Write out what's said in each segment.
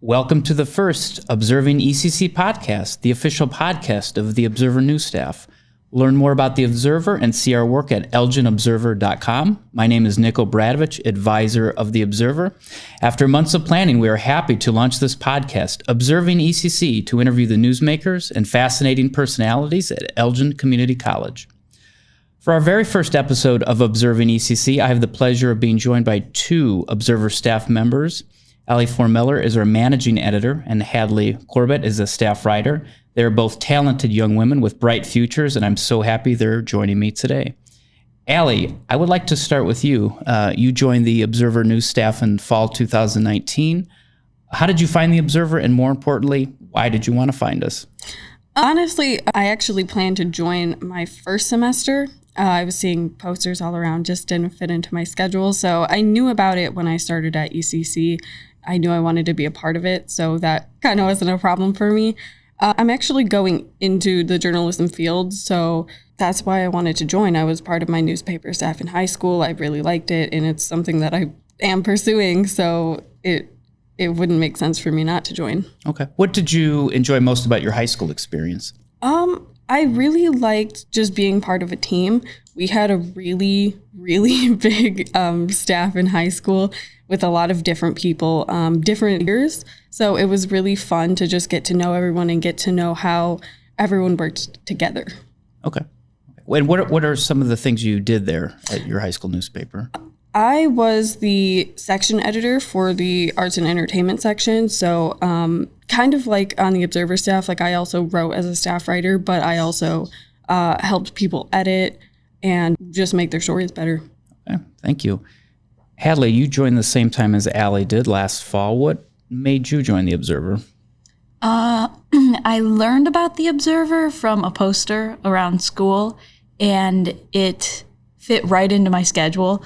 Welcome to the first Observing ECC podcast, the official podcast of the Observer News staff. Learn more about the Observer and see our work at elginobserver.com. My name is Nick Obradovich, advisor of the Observer. After months of planning, we are happy to launch this podcast, Observing ECC, to interview the newsmakers and fascinating personalities at Elgin Community College. For our very first episode of Observing ECC, I have the pleasure of being joined by two Observer staff members. Ali Formiller is our managing editor, and Hadley Corbett is a staff writer. They're both talented young women with bright futures, and I'm so happy they're joining me today. Ali, I would like to start with you. You joined the Observer News staff in fall 2019. How did you find the Observer, and more importantly, why did you want to find us? Honestly, I actually planned to join my first semester. I was seeing posters all around, just didn't fit into my schedule. So I knew about it when I started at ECC. I knew I wanted to be a part of it, so that kind of wasn't a problem for me. I'm actually going into the journalism field, so that's why I wanted to join. I was part of my newspaper staff in high school. I really liked it, and it's something that I am pursuing, so it wouldn't make sense for me not to join. Okay. What did you enjoy most about your high school experience? I really liked just being part of a team. We had a really, really big staff in high school with a lot of different people, different years. So it was really fun to just get to know everyone and get to know how everyone worked together. Okay. And what are some of the things you did there at your high school newspaper? I was the section editor for the arts and entertainment section. So kind of like on the Observer staff, like I also wrote as a staff writer, but I also helped people edit and just make their stories better. Okay, thank you. Hadley, you joined the same time as Ali did last fall. What made you join the Observer? I learned about the Observer from a poster around school, and it fit right into my schedule.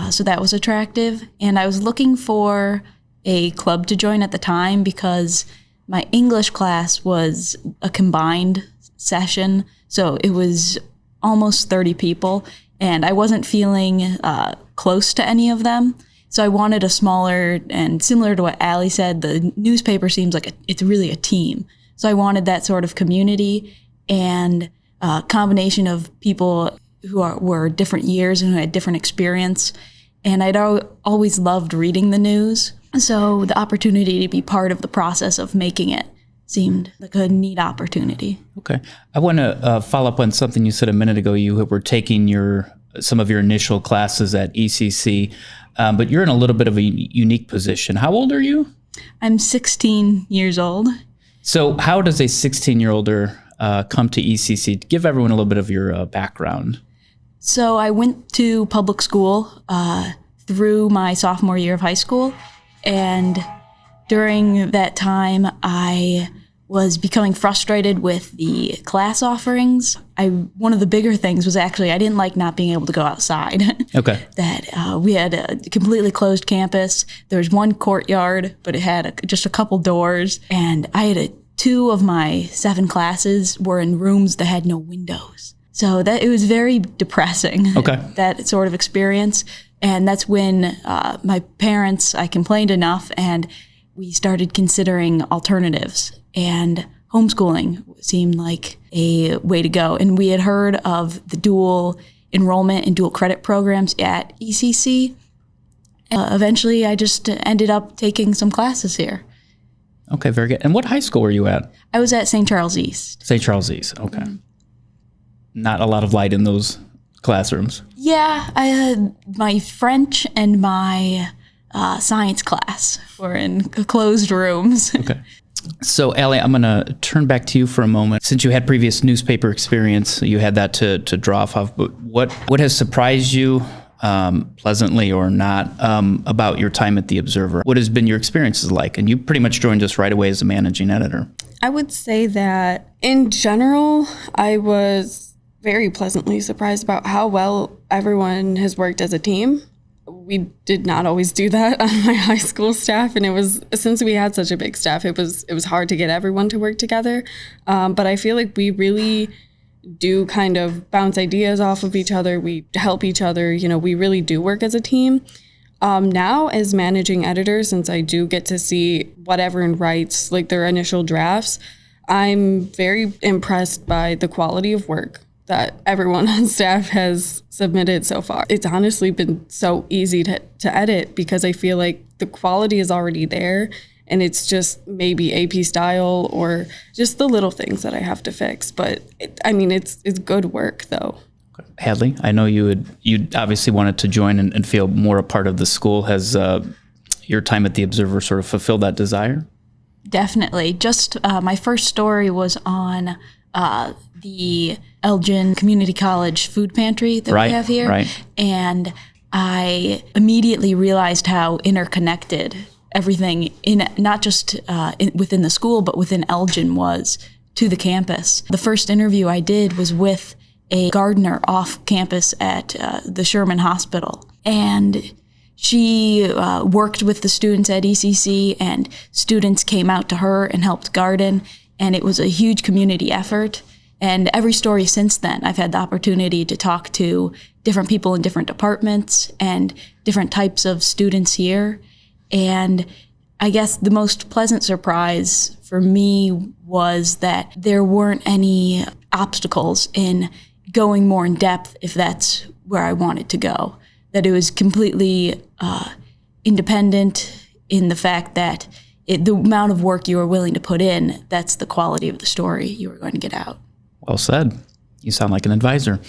So that was attractive. And I was looking for a club to join at the time because my English class was a combined session. So it was almost 30 people, and I wasn't feeling close to any of them. So I wanted a smaller, and similar to what Ali said, the newspaper seems like it's really a team. So I wanted that sort of community and a combination of people who were different years and who had different experience. And I'd always loved reading the news. So the opportunity to be part of the process of making it seemed like a neat opportunity. Okay. I want to follow up on something you said a minute ago. You were taking some of your initial classes at ECC, but you're in a little bit of a unique position. How old are you? I'm 16 years old. So how does a 16-year-older come to ECC? Give everyone a little bit of your background. So I went to public school through my sophomore year of high school, and during that time, I was becoming frustrated with the class offerings. One of the bigger things was actually I didn't like not being able to go outside. Okay. That we had a completely closed campus. There was one courtyard, but it had just a couple doors, and I had 2 of my 7 classes were in rooms that had no windows. So it was very depressing, okay, that sort of experience. And that's when my parents, I complained enough, and we started considering alternatives. And homeschooling seemed like a way to go. And we had heard of the dual enrollment and dual credit programs at ECC. Eventually, I just ended up taking some classes here. Okay, very good. And what high school were you at? I was at St. Charles East. St. Charles East, okay. Mm-hmm. Not a lot of light in those classrooms. Yeah, I had my French and my science class were in closed rooms. Okay. So, Ali, I'm going to turn back to you for a moment. Since you had previous newspaper experience, you had that to draw off of. But what has surprised you, pleasantly or not, about your time at the Observer? What has been your experiences like? And you pretty much joined us right away as a managing editor. I would say that in general, I was very pleasantly surprised about how well everyone has worked as a team. We did not always do that on my high school staff, and it was, since we had such a big staff, it was hard to get everyone to work together. But I feel like we really do kind of bounce ideas off of each other. We help each other. We really do work as a team. Now as managing editor, since I do get to see what everyone writes, like their initial drafts, I'm very impressed by the quality of work that everyone on staff has submitted so far. It's honestly been so easy to edit because I feel like the quality is already there, and it's just maybe AP style or just the little things that I have to fix. But it's good work though. Hadley, I know you obviously wanted to join and feel more a part of the school. Has your time at the Observer sort of fulfilled that desire? Definitely. Just my first story was on the Elgin Community College food pantry that we have here. Right. And I immediately realized how interconnected everything in not just within the school, but within Elgin was to the campus. The first interview I did was with a gardener off campus at the Sherman Hospital. And she worked with the students at ECC, and students came out to her and helped garden. And it was a huge community effort. And every story since then, I've had the opportunity to talk to different people in different departments and different types of students here. And I guess the most pleasant surprise for me was that there weren't any obstacles in going more in depth if that's where I wanted to go. That it was completely independent in the fact that the amount of work you are willing to put in, that's the quality of the story you are going to get out. Well said. You sound like an advisor.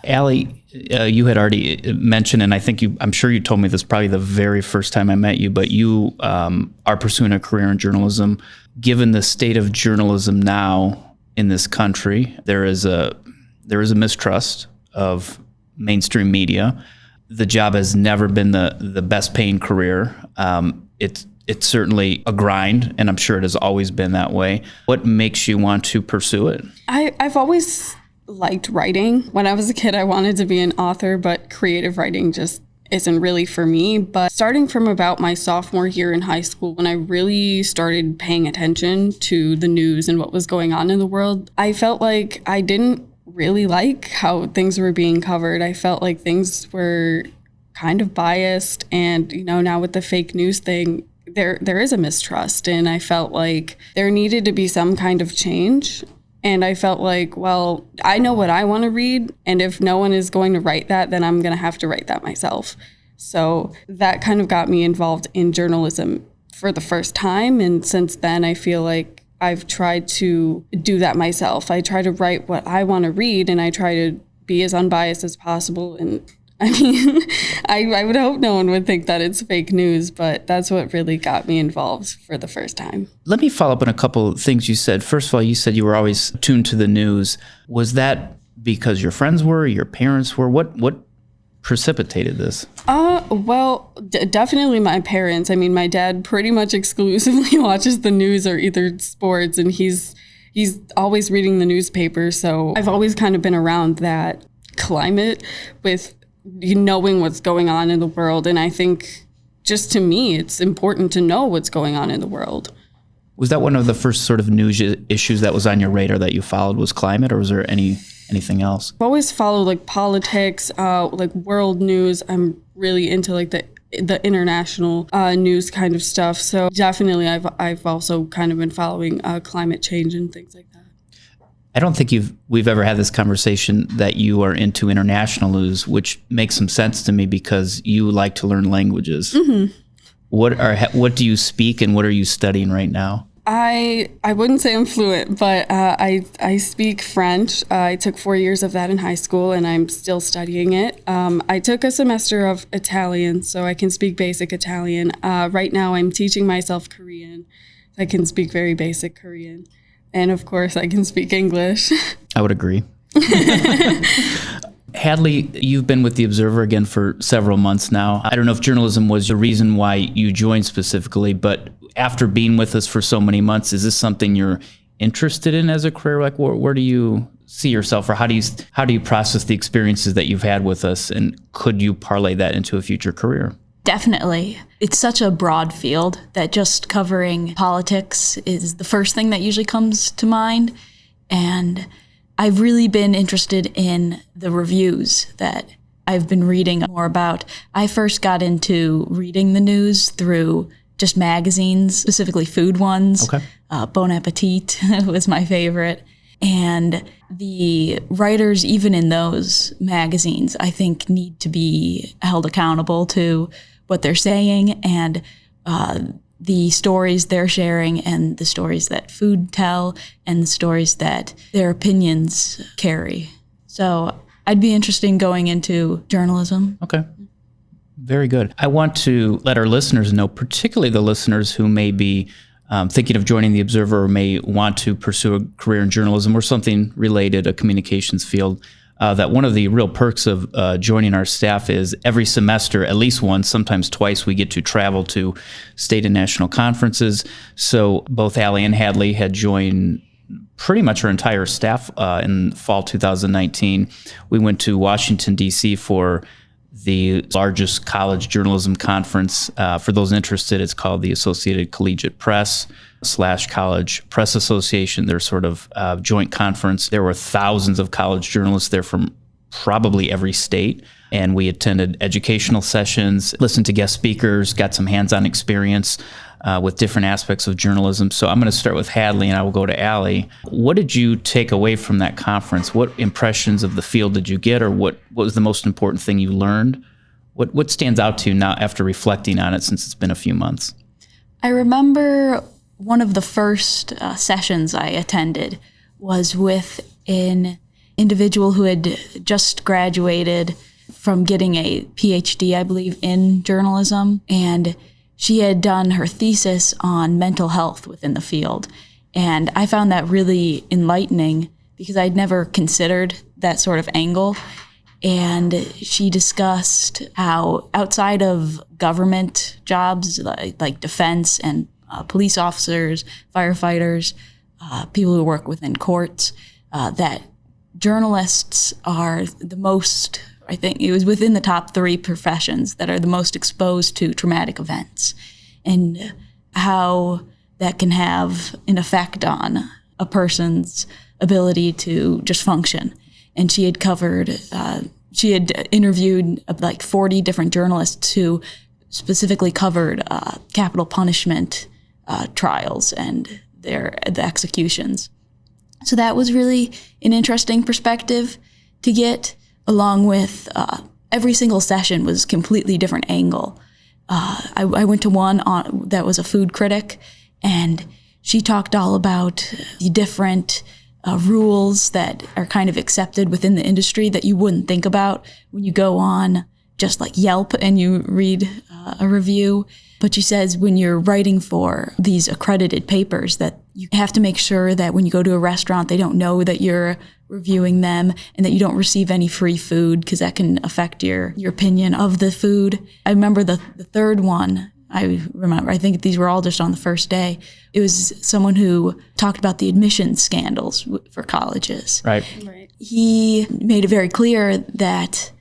Allie, you had already mentioned, and I'm sure you told me this probably the very first time I met you, but you are pursuing a career in journalism. Given the state of journalism now in this country, there is a mistrust of mainstream media. The job has never been the best paying career. It's certainly a grind, and I'm sure it has always been that way. What makes you want to pursue it? I've always liked writing. When I was a kid, I wanted to be an author, but creative writing just isn't really for me. But starting from about my sophomore year in high school, when I really started paying attention to the news and what was going on in the world, I felt like I didn't really like how things were being covered. I felt like things were kind of biased. And, now with the fake news thing, there is a mistrust. And I felt like there needed to be some kind of change. And I felt like, well, I know what I want to read. And if no one is going to write that, then I'm going to have to write that myself. So that kind of got me involved in journalism for the first time. And since then, I feel like I've tried to do that myself. I try to write what I want to read, and I try to be as unbiased as possible. And I would hope no one would think that it's fake news, but that's what really got me involved for the first time. Let me follow up on a couple of things you said. First of all, you said you were always tuned to the news. Was that because your friends were, your parents were? What precipitated this? Well, definitely my parents. My dad pretty much exclusively watches the news or either sports, and he's always reading the newspaper. So I've always kind of been around that climate with knowing what's going on in the world. And I think just to me, it's important to know what's going on in the world. Was that one of the first sort of news issues that was on your radar that you followed, was climate, or was there anything else? I've always followed like politics, like world news. I'm really into like the international news kind of stuff. So definitely I've also kind of been following climate change and things like that. I don't think we've ever had this conversation that you are into international news, which makes some sense to me because you like to learn languages. Mm-hmm. What do you speak and what are you studying right now? I wouldn't say I'm fluent, but I speak French. I took 4 years of that in high school, and I'm still studying it. I took a semester of Italian, so I can speak basic Italian. Right now, I'm teaching myself Korean. I can speak very basic Korean. And of course, I can speak English. I would agree. Hadley, you've been with The Observer again for several months now. I don't know if journalism was the reason why you joined specifically, but after being with us for so many months, is this something you're interested in as a career? Like, where do you see yourself, or how do you process the experiences that you've had with us, and could you parlay that into a future career? Definitely. It's such a broad field that just covering politics is the first thing that usually comes to mind. And I've really been interested in the reviews that I've been reading more about. I first got into reading the news through just magazines, specifically food ones. Okay. Bon Appetit was my favorite. And the writers, even in those magazines, I think need to be held accountable to what they're saying and the stories they're sharing and the stories that food tell and the stories that their opinions carry. So I'd be interested in going into journalism. Okay. Very good. I want to let our listeners know, particularly the listeners who may be thinking of joining the Observer or may want to pursue a career in journalism or something related, a communications field, that one of the real perks of joining our staff is every semester, at least once, sometimes twice, we get to travel to state and national conferences. So both Allie and Hadley had joined pretty much our entire staff in fall 2019. We went to Washington, D.C. for the largest college journalism conference. For those interested, it's called the Associated Collegiate Press / College Press Association. Their sort of joint conference. There were thousands of college journalists there from probably every state. And we attended educational sessions, listened to guest speakers, got some hands-on experience with different aspects of journalism. So I'm going to start with Hadley and I will go to Allie. What did you take away from that conference? What impressions of the field did you get, or what was the most important thing you learned? What stands out to you now after reflecting on it since it's been a few months? I remember one of the first sessions I attended was with an individual who had just graduated from getting a PhD, I believe, in journalism, and she had done her thesis on mental health within the field. And I found that really enlightening because I'd never considered that sort of angle. And she discussed how outside of government jobs like defense and police officers, firefighters, people who work within courts, that journalists are the most, I think it was within the top 3 professions that are the most exposed to traumatic events, and how that can have an effect on a person's ability to just function. And she had interviewed like 40 different journalists who specifically covered capital punishment trials and the executions. So that was really an interesting perspective to get, along with every single session was completely different angle. I went to one that was a food critic, and she talked all about the different rules that are kind of accepted within the industry that you wouldn't think about when you go on just like Yelp and you read a review. But she says when you're writing for these accredited papers that you have to make sure that when you go to a restaurant, they don't know that you're reviewing them and that you don't receive any free food because that can affect your opinion of the food. I remember the third one. I think these were all just on the first day. It was someone who talked about the admissions scandals for colleges. Right. He made it very clear that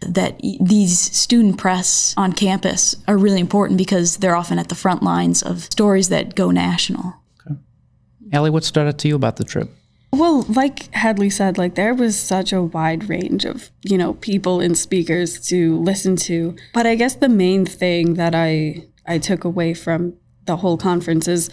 these student press on campus are really important because they're often at the front lines of stories that go national. Okay. Allie, what stood out to you about the trip? Well, like Hadley said, like there was such a wide range of, people and speakers to listen to. But I guess the main thing that I took away from the whole conference is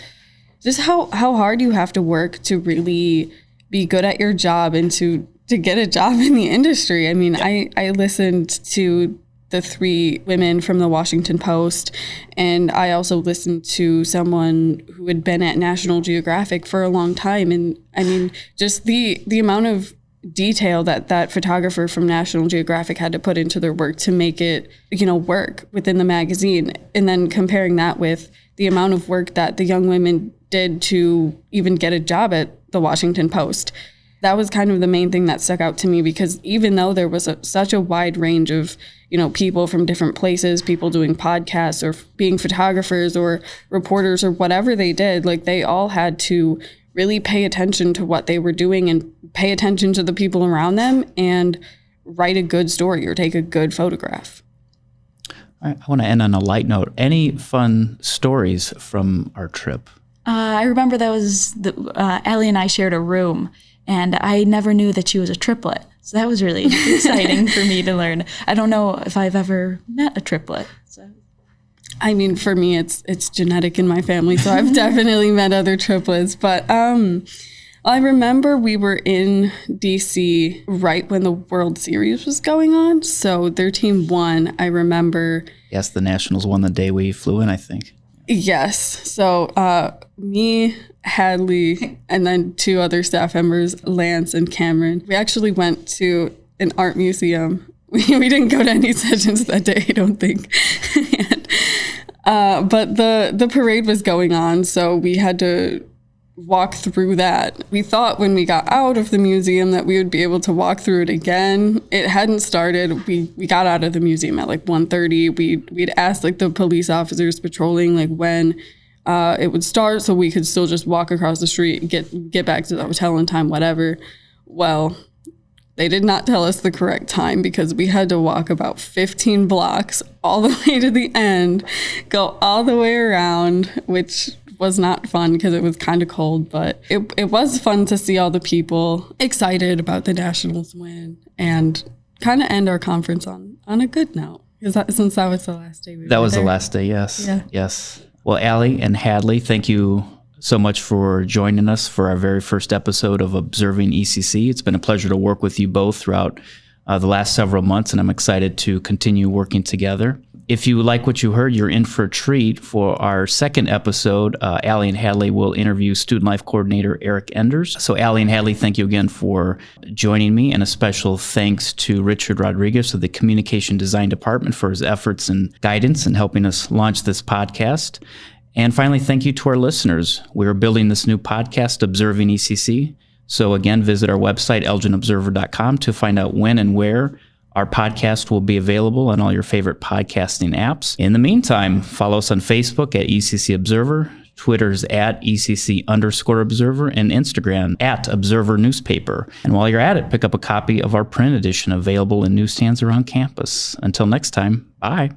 just how hard you have to work to really be good at your job and to get a job in the industry. I mean, I listened to the 3 women from the Washington Post, and I also listened to someone who had been at National Geographic for a long time. And I mean, just the amount of detail that photographer from National Geographic had to put into their work to make it, work within the magazine. And then comparing that with the amount of work that the young women did to even get a job at the Washington Post. That was kind of the main thing that stuck out to me, because even though there was such a wide range of, people from different places, people doing podcasts or being photographers or reporters or whatever they did, like they all had to really pay attention to what they were doing and pay attention to the people around them and write a good story or take a good photograph. I want to end on a light note. Any fun stories from our trip? I remember that was Allie and I shared a room, and I never knew that she was a triplet. So that was really exciting for me to learn. I don't know if I've ever met a triplet. So. I mean, for me, it's genetic in my family, so I've definitely met other triplets. But I remember we were in DC right when the World Series was going on, so their team won. I remember. Yes, the Nationals won the day we flew in, I think. Yes. So me, Hadley, and then 2 other staff members, Lance and Cameron. We actually went to an art museum. We didn't go to any sessions that day, I don't think. But the parade was going on, so we had to walk through that. We thought when we got out of the museum that we would be able to walk through it again. It hadn't started. We got out of the museum at like 1:30. We'd asked like the police officers patrolling like when it would start so we could still just walk across the street, get back to the hotel in time, whatever. Well, they did not tell us the correct time because we had to walk about 15 blocks all the way to the end, go all the way around, which was not fun because it was kind of cold, but it was fun to see all the people excited about the Nationals win and kind of end our conference on a good note. Since that was the last day That was the last day, yes. Yeah. Yes. Well, Allie and Hadley, thank you so much for joining us for our very first episode of Observing ECC. It's been a pleasure to work with you both throughout the last several months, and I'm excited to continue working together. If you like what you heard, you're in for a treat. For our second episode, Allie and Hadley will interview Student Life Coordinator Eric Enders. So Allie and Hadley, thank you again for joining me, and a special thanks to Richard Rodriguez of the Communication Design Department for his efforts and guidance in helping us launch this podcast. And finally, thank you to our listeners. We are building this new podcast, Observing ECC. So again, visit our website, elginobserver.com, to find out when and where our podcast will be available on all your favorite podcasting apps. In the meantime, follow us on Facebook at ECC Observer, Twitter's at ECC_Observer, and Instagram at Observer Newspaper. And while you're at it, pick up a copy of our print edition available in newsstands around campus. Until next time, bye.